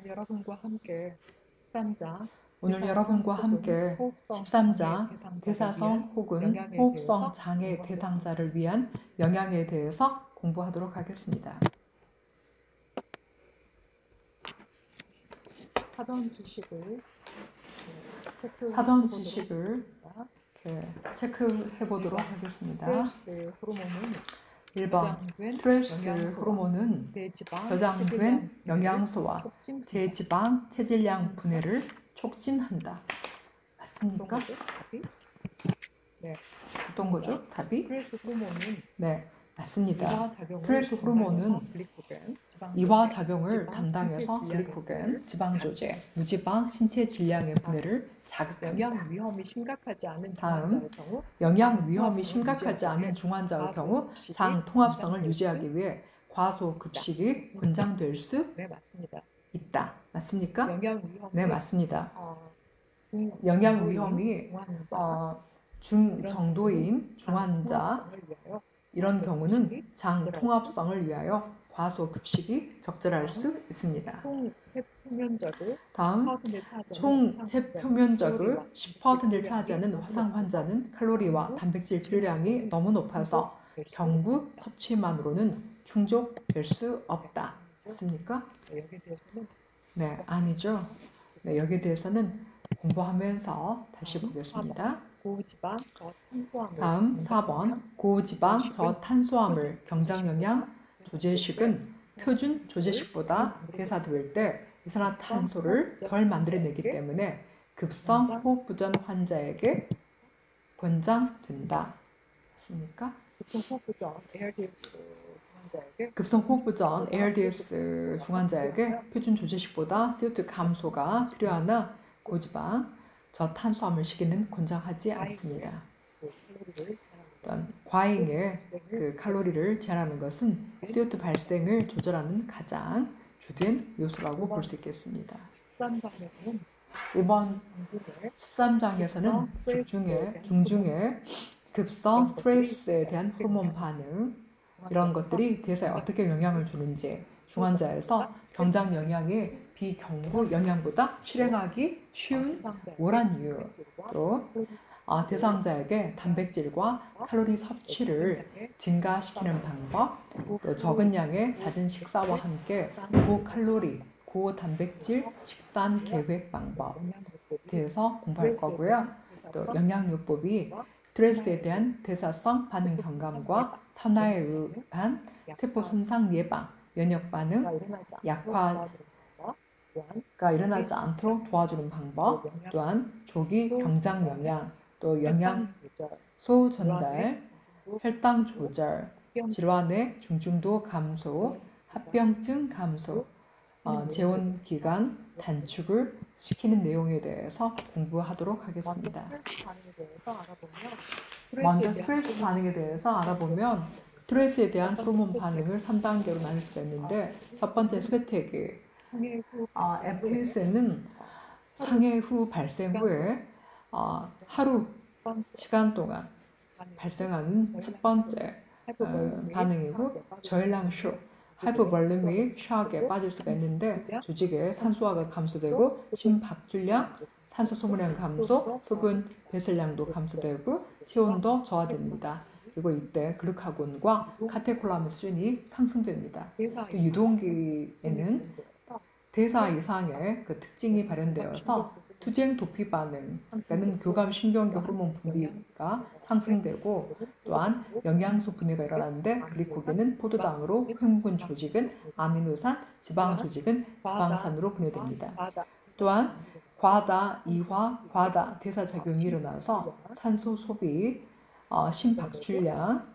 여러분과 함께 13장 오늘 여러분과 함께 13장 대사성 혹은 호흡성 장애 대상자를 위한 영향에 대해서 공부하도록 하겠습니다. 사전 지식을 체크해 보도록 하겠습니다. 스트레스 호르몬은 1번 스트레스 호르몬은 저장된 영양소와 제지방 체질량 분해를 촉진한다. 맞습니까? 네. 어떤 거죠? 답이? 스트레스 호르몬은 네, 맞습니다. 스트레스 호르몬은 이와 작용을 담당해서 글리코겐, 지방조제, 무지방 신체 질량의 분해를 자극합니다. 영양 위험이 심각하지 않은 다음, 영양 위험이 심각하지 않은 중환자의 경우 장 통합성을 유지하기 위해 과소 급식이 권장될 수 있다. 맞습니까? 네, 맞습니다. 영양 위험이 중정도인 중환자 이런 경우는 장 통합성을 위하여 과소 급식이 적절할 수 있습니다. 다음, 총 체표면적의 10%를 차지하는 화상 환자는 칼로리와 단백질 필요량이 너무 높아서 경구 섭취만으로는 충족될 수 없다. 맞습니까? 네, 아니죠. 네, 여기에 대해서는 공부하면서 다시 보겠습니다. 다음 4번 고지방 저탄수화물 경장영양 조제식은 표준 조제식보다 대사될 때 이산화탄소를 덜 만들어내기 때문에 급성 호흡부전 환자에게 권장된다. 맞습니까? 급성 호흡부전 ARDS 중환자에게 표준 조제식보다 CO2 감소가 필요하나 고지방 저탄수화물 식이는 권장하지 않습니다. 또한 과잉의 칼로리를 제한하는 것은 CO2 발생을 조절하는 가장 주된 요소라고 볼 수 있겠습니다. 이번 13장에서는 중중에 급성 스트레스에 대한 호르몬 반응 이런 것들이 대사에 어떻게 영향을 주는지 중환자에서 경장 영양의 비경구 영양보다 실행하기 쉬운 오란 이유 또 대상자에게 단백질과 칼로리 섭취를 증가시키는 방법 또 적은 양의 잦은 식사와 함께 고칼로리 고단백질 식단 계획 방법에 대해서 공부할 거고요. 또 영양요법이 스트레스에 대한 대사성 반응 경감과 산화에 의한 세포 손상 예방, 면역 반응 약화가 일어나지 않도록 도와주는 방법, 또한 조기 경장 영양, 또 영양소 전달, 혈당 조절, 질환의 중증도 감소, 합병증 감소, 재원 기간 단축을 시키는 내용에 대해서 공부하도록 하겠습니다. 먼저 스트레스 반응에 대해서 알아보면 스트레스에 대한 호르몬 반응을 3단계로 나눌 수가 있는데 첫 번째 스웨테기 FS는 상해 후 발생 후에 하루 시간 동안 발생하는 첫 번째 반응이고 저혈량 쇼 하이퍼볼리믹 샥에 빠질 수가 있는데 조직의 산소화가 감소되고 심박출량, 산소 소모량 감소, 수분 배설량도 감소되고 체온도 저하됩니다. 그리고 이때 글루카곤과 카테콜라민 수준이 상승됩니다. 또 유동기에는 대사 이상의 특징이 발현되어서 투쟁 도피 반응과는 교감 신경계 호르몬 분비가 상승되고 또한 영양소 분해가 일어나는데 글리코겐은 포도당으로 횡분 조직은 아미노산, 지방 조직은 지방산으로 분해됩니다. 또한 과다 이화, 과다 대사작용이 일어나서 산소 소비, 심박출량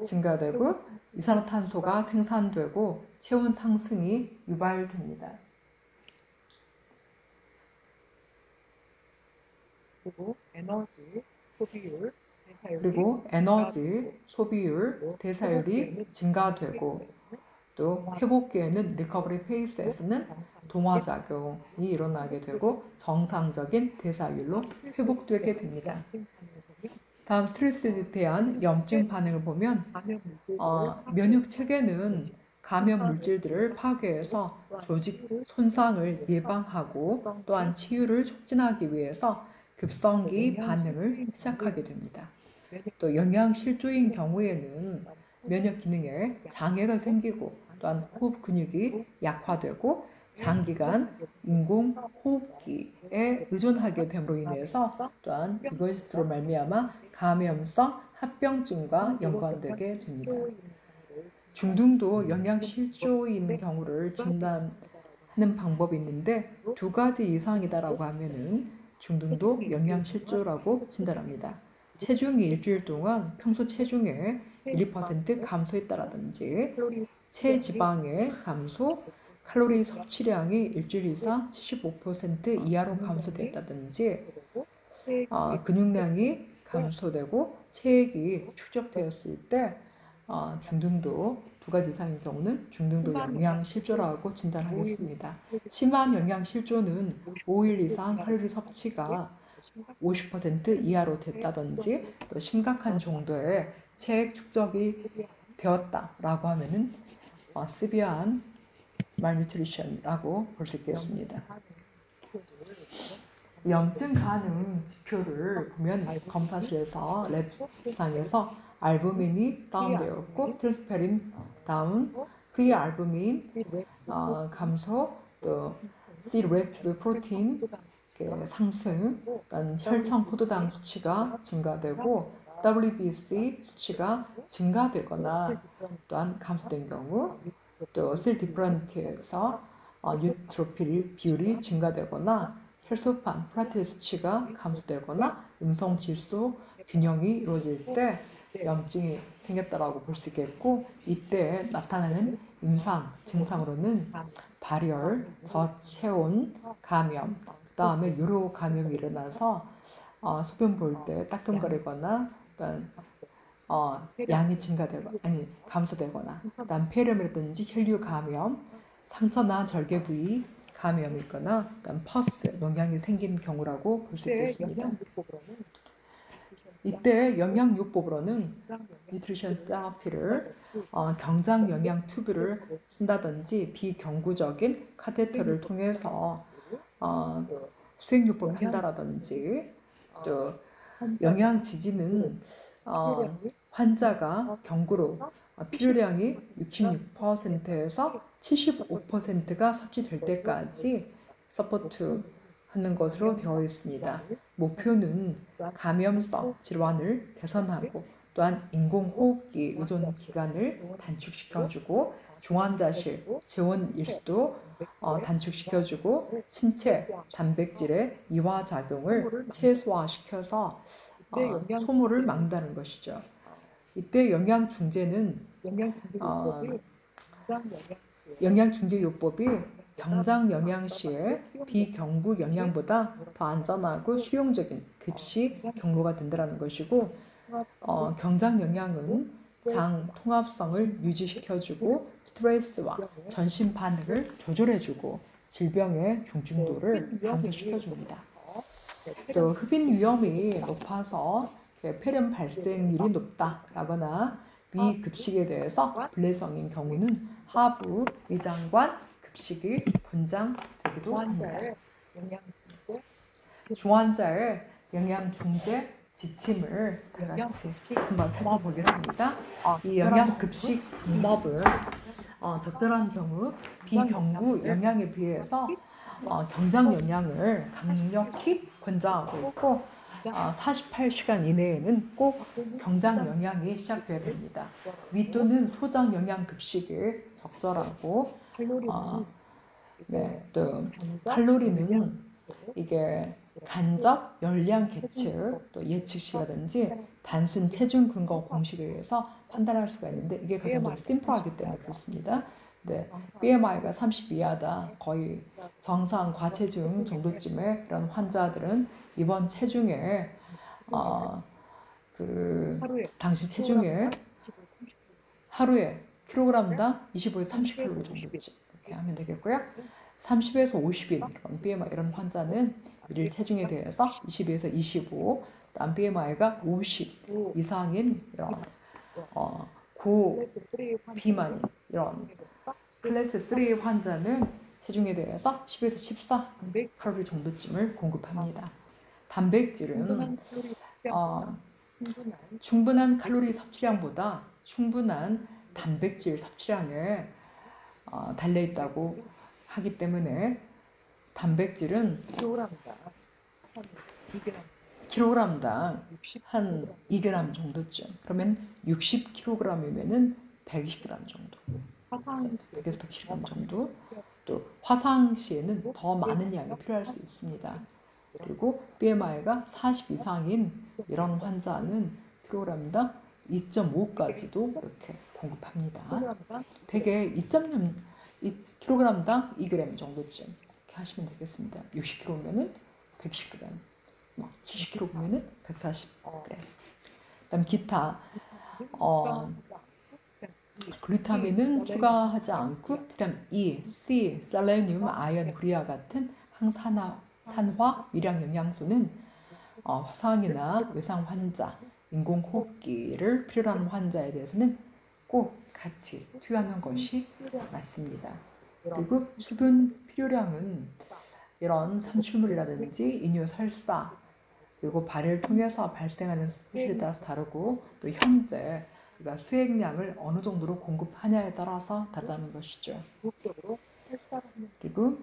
증가되고 이산화탄소가 생산되고 체온 상승이 유발됩니다. 그리고 에너지 소비율, 대사율이 증가되고 또 회복기에는 리커버리 페이스에서는 동화작용이 일어나게 되고 정상적인 대사율로 회복되게 됩니다. 다음 스트레스에 대한 염증 반응을 보면 면역 체계는 감염 물질들을 파괴해서 조직 손상을 예방하고 또한 치유를 촉진하기 위해서 급성기 반응을 시작하게 됩니다. 또 영양실조인 경우에는 면역 기능에 장애가 생기고 또한 호흡 근육이 약화되고 장기간 인공호흡기에 의존하게 됨으로 인해서 또한 이것으로 말미암아 감염성 합병증과 연관되게 됩니다. 중등도 영양실조인 경우를 진단하는 방법이 있는데 2가지 이상이다라고 하면은 중등도 영양실조라고 진단합니다. 체중이 일주일 동안 평소 체중의 1% 감소했다라든지 체지방의 감소, 칼로리 섭취량이 일주일 이상 75% 이하로 감소됐다든지 근육량이 감소되고 체액이 축적되었을 때 중등도 2가지 이상인 경우는 중등도 영양실조라고 진단하겠습니다. 심한 영양실조는 5일 이상 칼로리 섭취가 50% 이하로 됐다든지 또 심각한 정도의 체액 축적이 되었다라고 하면은 시비어한 말뉴트리션이라고 볼 수 있겠습니다. 염증 가능 지표를 보면 검사실에서 랩상에서 알부민이 다운되었고 트랜스페린 다운, 프리알부민 감소, 또 C-reactive 프로테인 상승, 혈청 포도당 수치가 증가되고 WBC 수치가 증가되거나 또한 감소된 경우, 또 셀 디퍼런트에서 뉴트로필 비율이 증가되거나 혈소판, 프라트의 수치가 감소되거나 음성 질소 균형이 이루어질 때 염증이 생겼다라고 볼 수 있겠고, 이때 나타나는 임상 증상으로는 발열, 저체온 감염, 그 다음에 요로 감염이 일어나서 소변 볼 때 따끔거리거나 양이 감소되거나 그다음 폐렴이라든지 혈류 감염, 상처나 절개 부위 감염이 있거나 그다음 퍼스, 농양이 생긴 경우라고 볼 수 있겠습니다. 이때 영양요법으로는 뉴트리션 테라피를 경장 영양 튜브를 쓴다든지 비경구적인 카테터를 통해서 수행요법을 한다라든지, 또 영양 지지는 환자가 경구로 필요량이 66%에서 75%가 섭취될 때까지 서포트 하는 것으로 되어 있습니다. 목표는 감염성 질환을 개선하고 또한 인공호흡기 의존 기간을 단축시켜주고 중환자실 재원 일수도 단축시켜주고 신체 단백질의 이화작용을 최소화시켜서 소모를 막는다는 것이죠. 이때 영양중재는 영양중재요법이 경장 영양 시에 비경구 영양보다 더 안전하고 실용적인 급식 경로가 된다는 것이고, 경장 영양은 장 통합성을 유지시켜주고 스트레스와 전신 반응을 조절해주고 질병의 중증도를 감소시켜줍니다. 또 흡인 위험이 높아서 폐렴 발생률이 높다라거나 위급식에 대해서 불내성인 경우는 하부 위장관 급식이 권장되기도 합니다. 중환자의 영양중재 지침을 다 같이 한번 살펴보겠습니다. 이 영양급식 방법은 적절한 경우 비경구 영양에 비해서 경장 영양을 강력히 권장하고 있고 48시간 이내에는 꼭 경장 영양이 시작돼야 됩니다. 위 또는 소장 영양 급식이 적절하고 또 칼로리는 이게 간접 열량 계측 또 예측시라든지 단순 체중 근거 공식에 의해서 판단할 수가 있는데 이게 가장 더 심플하기 때문에 그렇습니다. BMI가 30 이하다, 거의 정상 과체중 정도쯤의 이런 환자들은 이번 체중에 당시 체중에 하루에 킬로그램당 25에서 30kg 정도쯤 이렇게 하면 되겠고요. 30에서 50인 BMI 이런 환자는 일일 체중에 대해서 22에서 25, 다음 BMI가 50 이상인 이런 고비만인 이런 클래스 3 환자는 체중에 대해서 10에서 14 단백질, 칼로리 정도쯤을 공급합니다. 단백질은 충분한 칼로리 섭취량보다 충분한 칼로리 섭취량보다 충분한 단백질 섭취량에 달려 있다고 하기 때문에 단백질은 킬로그램당 한 2g, 킬로그램당 60 한 2g 정도쯤. 그러면 60kg이면은 120g 정도. 화상시 100에서 110g 정도. 또 화상시에는 더 많은 양이 필요할 수 있습니다. 그리고 BMI가 40 이상인 이런 환자는 킬로그램당 2.5까지도 이렇게 공급합니다. 킬로그램당 대개 2kg당 2g 정도쯤 이렇게 하시면 되겠습니다. 60kg면은 110g, 70kg면은 140g. 그다음 기타 글루타민은 추가하지 않고 그다음 E, C, 셀레늄, 아연, 구리와 같은 항산화, 미량 영양소는 화상이나 외상 환자, 인공호흡기를 필요로 하는 환자에 대해서는 꼭 같이 투여하는 것이 맞습니다. 그리고 수분 필요량은 이런 삼출물이라든지 이뇨설사 그리고 발을 통해서 발생하는 소실에 따라서 다르고 또 현재 우리가 수액량을 어느 정도로 공급하냐에 따라서 다르다는 것이죠. 그리고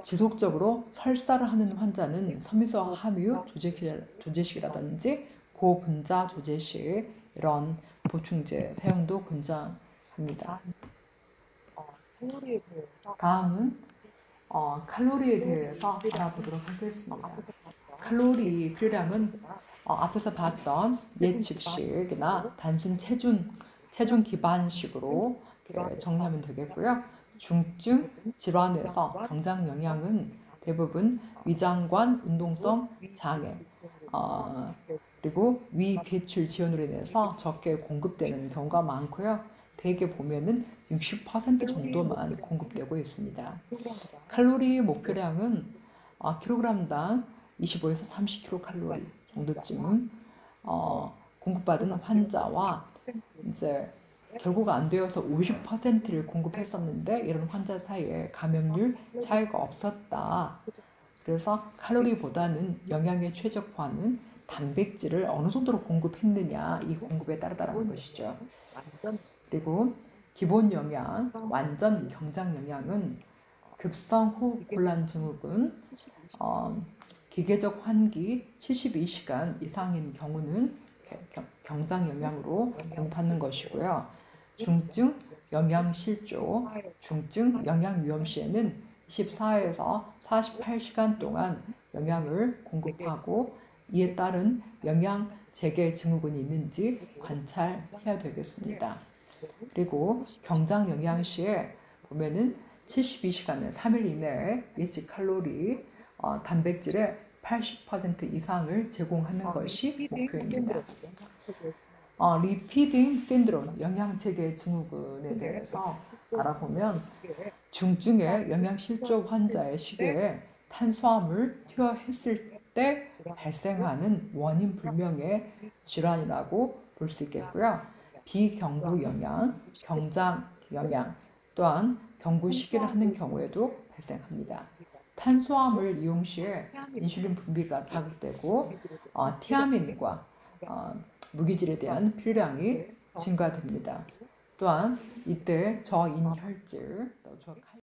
지속적으로 설사를 하는 환자는 섬유소 함유 조제식이라든지 고분자 조제식 이런 보충제 사용도 권장합니다. 다음은 칼로리에 대해서 알아보도록 하겠습니다. 칼로리 필요량은 앞에서 봤던 예측식이나 단순 체중 기반식으로 정리하면 되겠고요. 중증 질환에서 경장 영양은 대부분 위장관 운동성 장애 그리고 위 배출 지연으로 인해서 적게 공급되는 경우가 많고요. 대개 보면은 60% 정도만 공급되고 있습니다. 칼로리 목표량은 킬로그램당 25에서 30kcal 정도쯤 공급받은 환자와 이제 결과가 안 되어서 50%를 공급했었는데 이런 환자 사이에 감염률 차이가 없었다. 그래서 칼로리보다는 영양에 최적화하는 단백질을 어느 정도로 공급했느냐 이 공급에 따르다라는 것이죠. 그리고 기본 영양, 완전 경장 영양은 급성 호흡 곤란 증후군, 기계적 환기 72시간 이상인 경우는 경장 영양으로 공급하는 것이고요. 중증 영양 실조, 중증 영양 위험 시에는 24에서 48시간 동안 영양을 공급하고 이에 따른 영양 재개 증후군이 있는지 관찰해야 되겠습니다. 그리고 경장 영양 시에 보면은 72시간에 3일 이내에 예측 칼로리 단백질의 80% 이상을 제공하는 것이 목표입니다. 리피딩 신드롬, 영양체계 증후군에 대해서 알아보면 중증의 영양실조 환자의 시계에 탄수화물 투여했을 때 발생하는 원인 불명의 질환이라고 볼 수 있겠고요. 비경구 영양, 경장 영양 또한 경구 시기를 하는 경우에도 발생합니다. 탄수화물 이용 시에 인슐린 분비가 자극되고 티아민과 무기질에 대한 필요량이 증가됩니다. 또한 이때 저인혈질,